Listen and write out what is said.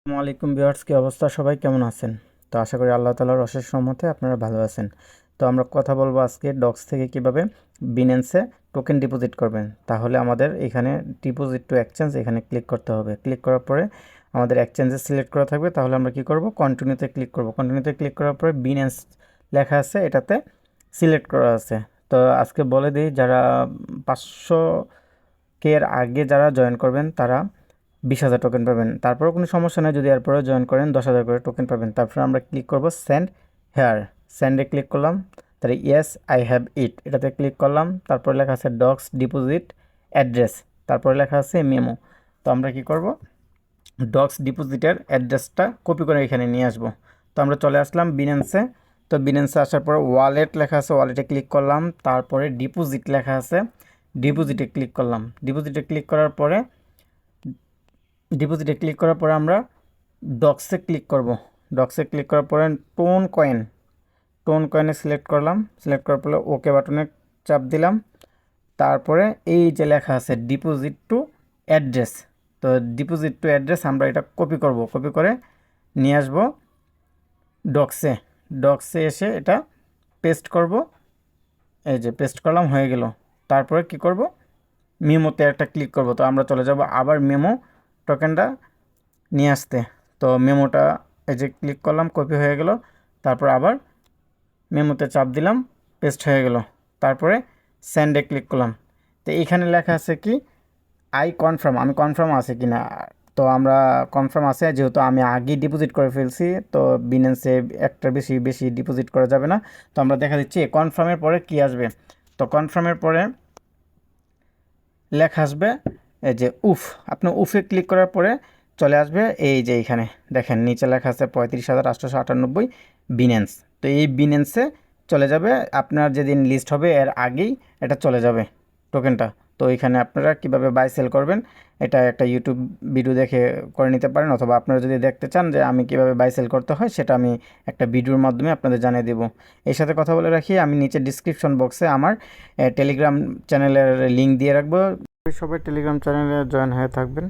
আসসালামু আলাইকুম ভিউয়ার্স, কি অবস্থা? সবাই কেমন আছেন? তো আশা করি আল্লাহ তাআলার অশেষ রহমতে আপনারা ভালো আছেন। তো আমরা কথা বলবো আজকে ডক্স থেকে কিভাবে বিনেন্সে টোকেন ডিপোজিট করবেন। তাহলে আমাদের এখানে ডিপোজিট টু এক্সচেঞ্জ এখানে ক্লিক করতে হবে। ক্লিক করার পরে আমাদের এক্সচেঞ্জে সিলেক্ট করা থাকবে। তাহলে আমরা কি করব, কন্টিনিউতে ক্লিক করব। কন্টিনিউতে ক্লিক করার পরে বিনেন্স লেখা আছে, এটাতে সিলেক্ট করা আছে। তো আজকে বলে দিই, যারা 500 কে এর আগে যারা জয়েন করবেন তারা 20,000 টোকেন পাবেন। তারপরেও কোনো সমস্যা নেই, যদি এরপরে জয়েন করেন 10,000 করে টোকেন পাবেন। তারপরে আমরা ক্লিক করব সেন্ড হেয়ার। সেন্ডে ক্লিক করলাম, তাহলে ইয়েস আই হ্যাভ ইট এটাতে ক্লিক করলাম। তারপরে লেখা আছে ডক্স ডিপোজিট অ্যাড্রেস, তারপরে লেখা আছে মেমো। তো আমরা কি করব, ডক্স ডিপোজিটের অ্যাড্রেসটা কপি করে এখানে নিয়ে আসব। তো আমরা চলে আসলাম বিনেন্সে। তো বিনেন্সে আসার পর ওয়ালেট লেখা আছে, ওয়ালেটে ক্লিক করলাম। তারপরে ডিপোজিট লেখা আছে, ডিপোজিটে ক্লিক করলাম। ডিপোজিটে ক্লিক করার পরে আমরা ডক্সে ক্লিক করব। ডক্সে ক্লিক করার পরে টোন কয়েনে সিলেক্ট করলাম। সিলেক্ট করার পরে ওকে বাটনে চাপ দিলাম। তারপরে এই যে লেখা আছে ডিপোজিট টু অ্যাড্রেস, তো ডিপোজিট টু অ্যাড্রেস আমরা এটা কপি করব। কপি করে নিয়ে আসব ডক্সে। ডক্সে এসে এটা পেস্ট করব। এই যে পেস্ট করলাম, হয়ে গেল। তারপরে কি করব, মেমোতে একটা ক্লিক করব। তো আমরা চলে যাব আবার মেমো টোকেনটা নিয়ে আসতে। তো মেমোটা এই যে ক্লিক করলাম, কপি হয়ে গেল। তারপর আবার মেমোতে চাপ দিলাম, পেস্ট হয়ে গেল। তারপরে সেন্ডে ক্লিক করলাম। তো এইখানে লেখা আছে কি আই কনফার্ম, আমি কনফার্ম আছে কি না। তো আমরা কনফার্ম আছে, যেহেতু আমি আগেই ডিপোজিট করে ফেলছি। তো বিনেন্সে একটা বেশি বেশি ডিপোজিট করা যাবে না। তো আমরা দেখা দিচ্ছি কনফার্মের পরে কি আসবে। তো কনফার্মের পরে লেখা আসবে এই যে উফ। আপনি উফে ক্লিক করার পরে চলে আসবে এই যে এইখানে দেখেন নিচে লেখা আছে 35,898 বিনেন্স। তো এই বিনেন্সে চলে যাবে, আপনার যেদিন লিস্ট হবে এর আগেই এটা চলে যাবে টোকেনটা। তো এখানে আপনারা কিভাবে বাই সেল করবেন এটা একটা ইউটিউব ভিডিও দেখে করে নিতে পারেন, অথবা আপনারা যদি দেখতে চান যে আমি কিভাবে বাই সেল করতে হয় সেটা আমি একটা ভিডিওর মাধ্যমে আপনাদের জানিয়ে দেব। এর সাথে কথা বলে রাখি, আমি নিচে ডিসক্রিপশন বক্সে আমার টেলিগ্রাম চ্যানেলের লিঙ্ক দিয়ে রাখবো। সবাই টেলিগ্রাম চ্যানেলে জয়েন হয়ে থাকবেন।